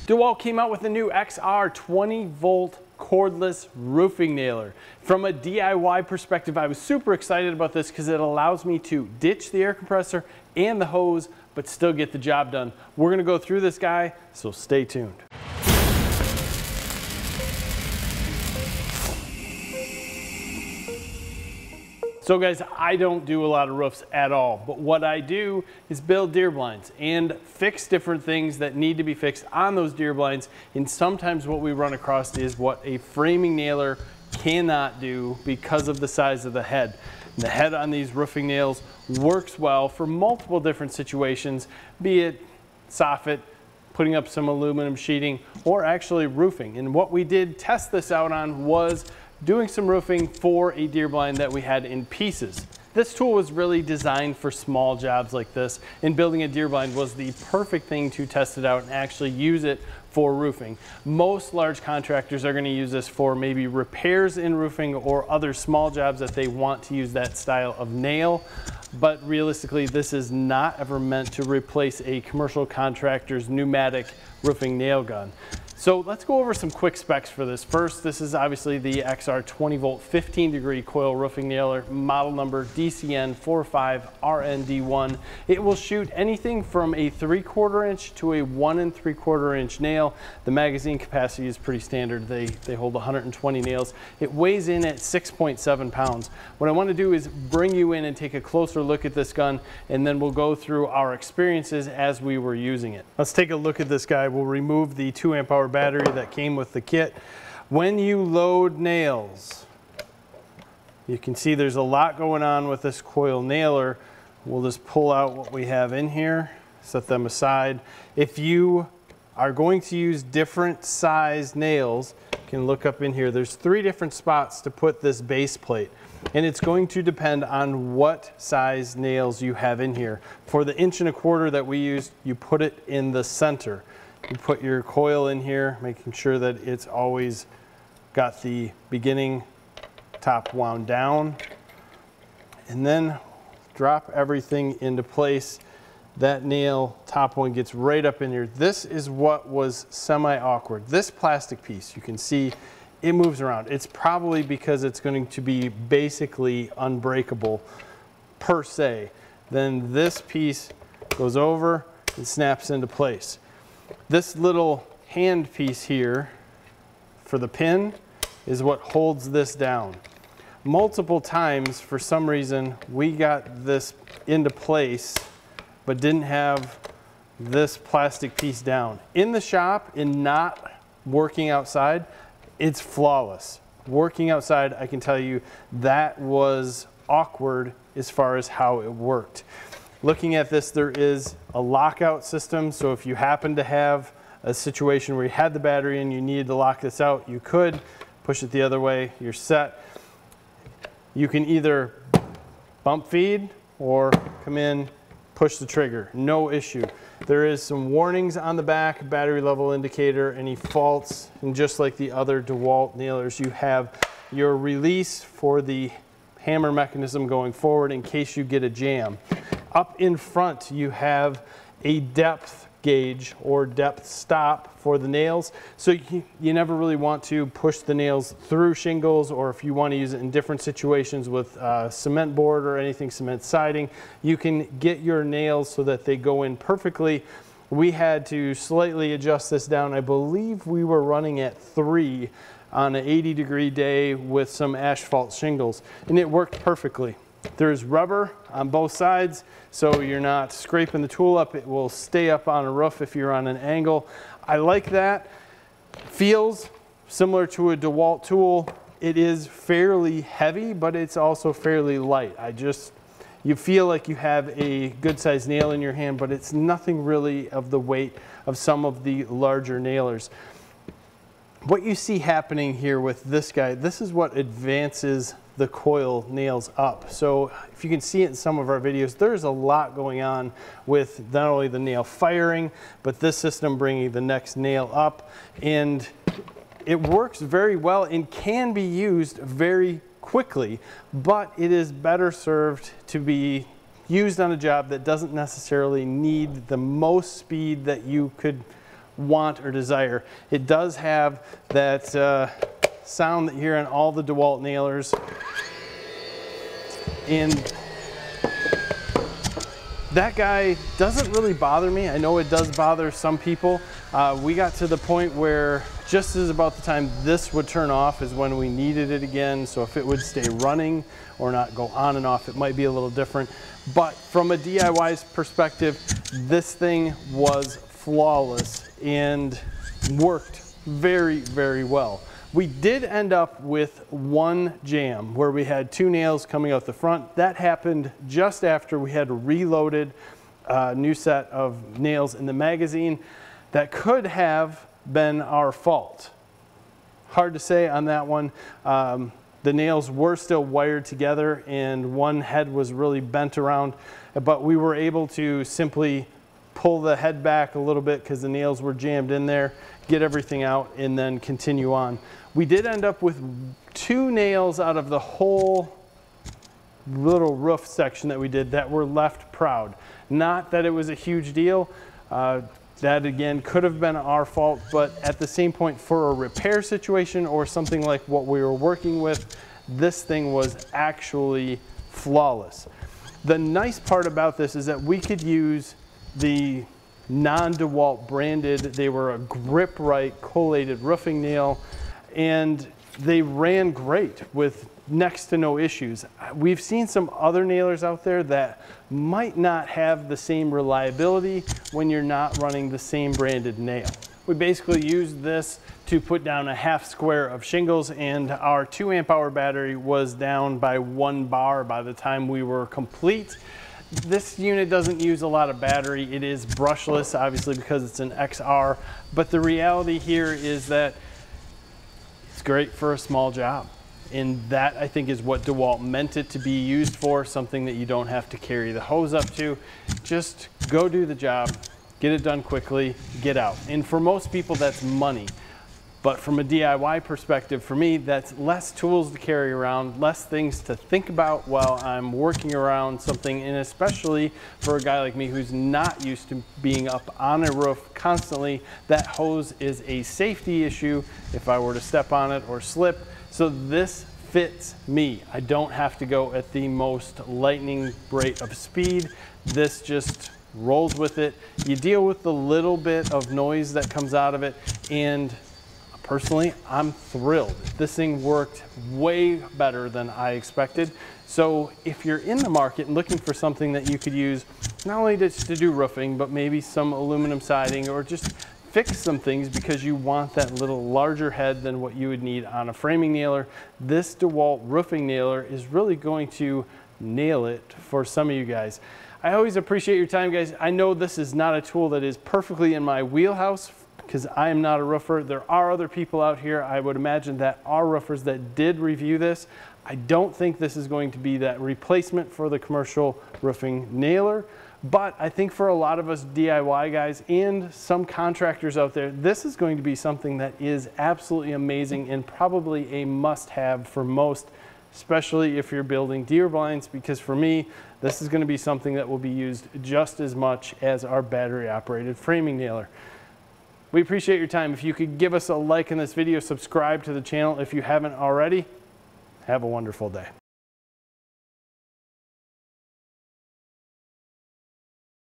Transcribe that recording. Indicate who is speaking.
Speaker 1: DeWalt came out with the new XR 20 volt cordless roofing nailer. From a DIY perspective, I was super excited about this because it allows me to ditch the air compressor and the hose, but still get the job done. We're gonna go through this guy, so stay tuned. So guys, I don't do a lot of roofs at all, but what I do is build deer blinds and fix different things that need to be fixed on those deer blinds. And sometimes what we run across is what a framing nailer cannot do because of the size of the head. The head on these roofing nails works well for multiple different situations, be it soffit, putting up some aluminum sheeting, or actually roofing. And what we did test this out on was doing some roofing for a deer blind that we had in pieces. This tool was really designed for small jobs like this, and building a deer blind was the perfect thing to test it out and actually use it for roofing. Most large contractors are going to use this for maybe repairs in roofing or other small jobs that they want to use that style of nail. But realistically, this is not ever meant to replace a commercial contractor's pneumatic roofing nail gun. So let's go over some quick specs for this. First, this is obviously the XR 20 volt 15 degree coil roofing nailer, model number DCN45RND1. It will shoot anything from a 3/4 inch to a 1 3/4 inch nail. The magazine capacity is pretty standard. They hold 120 nails. It weighs in at 6.7 pounds. What I want to do is bring you in and take a closer look at this gun, and then we'll go through our experiences as we were using it. Let's take a look at this guy. We'll remove the 2 amp hour battery that came with the kit. When you load nails, you can see there's a lot going on with this coil nailer. We'll just pull out what we have in here, set them aside. If you are going to use different size nails, you can look up in here. There's 3 different spots to put this base plate, and it's going to depend on what size nails you have in here. For the 1 1/4 that we used, you put it in the center. You put your coil in here, making sure that it's always got the beginning top wound down, and then drop everything into place. That nail top one gets right up in here. This is what was semi-awkward. This plastic piece, you can see it moves around. It's probably because it's going to be basically unbreakable per se. Then this piece goes over and snaps into place. This little hand piece here for the pin is what holds this down. Multiple times, for some reason, we got this into place but didn't have this plastic piece down. In the shop, and not working outside, it's flawless. Working outside, I can tell you that was awkward as far as how it worked. Looking at this, there is a lockout system, so if you happen to have a situation where you had the battery and you needed to lock this out, you could push it the other way, you're set. You can either bump feed or come in, push the trigger, no issue. There is some warnings on the back, battery level indicator, any faults, and just like the other DeWalt nailers, you have your release for the hammer mechanism going forward in case you get a jam. Up in front, you have a depth gauge or depth stop for the nails. So you never really want to push the nails through shingles, or if you want to use it in different situations with cement board or anything cement siding, you can get your nails so that they go in perfectly. We had to slightly adjust this down. I believe we were running at 3 on an 80-degree day with some asphalt shingles, and it worked perfectly. There's rubber on both sides, so you're not scraping the tool up. It will stay up on a roof if you're on an angle. I like that. Feels similar to a DeWalt tool. It is fairly heavy, but it's also fairly light. You feel like you have a good sized nail in your hand, but it's nothing really of the weight of some of the larger nailers. What you see happening here with this guy, this is what advances the coil nails up. So if you can see it in some of our videos, there's a lot going on with not only the nail firing, but this system bringing the next nail up. And it works very well and can be used very quickly, but it is better served to be used on a job that doesn't necessarily need the most speed that you could want or desire. It does have that sound that you hear on all the DeWalt nailers. And that guy doesn't really bother me. I know it does bother some people. We got to the point where just as about the time this would turn off is when we needed it again. So if it would stay running or not go on and off, it might be a little different. But from a DIY's perspective, this thing was flawless and worked very, very well. We did end up with one jam where we had 2 nails coming out the front. That happened just after we had reloaded a new set of nails in the magazine. That could have been our fault. Hard to say on that one. The nails were still wired together and one head was really bent around, but we were able to simply pull the head back a little bit because the nails were jammed in there, get everything out, and then continue on. We did end up with 2 nails out of the whole little roof section that we did that were left proud. Not that it was a huge deal. That again could have been our fault, but at the same point, for a repair situation or something like what we were working with, this thing was actually flawless. The nice part about this is that we could use the non-DeWalt branded, they were a Grip Right collated roofing nail, and they ran great with next to no issues. We've seen some other nailers out there that might not have the same reliability when you're not running the same branded nail. We basically used this to put down a half square of shingles, and our 2 amp hour battery was down by 1 bar by the time we were complete. This unit doesn't use a lot of battery. It is brushless, obviously, because it's an XR, but the reality here is that it's great for a small job. And that, I think, is what DeWalt meant it to be used for, something that you don't have to carry the hose up to. Just go do the job, get it done quickly, get out. And for most people, that's money. But from a DIY perspective, for me, that's less tools to carry around, less things to think about while I'm working around something, and especially for a guy like me who's not used to being up on a roof constantly, that hose is a safety issue if I were to step on it or slip. So this fits me. I don't have to go at the most lightning rate of speed. This just rolls with it. You deal with the little bit of noise that comes out of it, and personally, I'm thrilled. This thing worked way better than I expected. So if you're in the market and looking for something that you could use, not only to do roofing, but maybe some aluminum siding, or just fix some things because you want that little larger head than what you would need on a framing nailer, this DeWalt roofing nailer is really going to nail it for some of you guys. I always appreciate your time, guys. I know this is not a tool that is perfectly in my wheelhouse because I am not a roofer. There are other people out here, I would imagine, that are roofers that did review this. I don't think this is going to be that replacement for the commercial roofing nailer, but I think for a lot of us DIY guys and some contractors out there, this is going to be something that is absolutely amazing and probably a must-have for most, especially if you're building deer blinds, because for me, this is going to be something that will be used just as much as our battery-operated framing nailer. We appreciate your time. If you could give us a like in this video, subscribe to the channel if you haven't already. Have a wonderful day.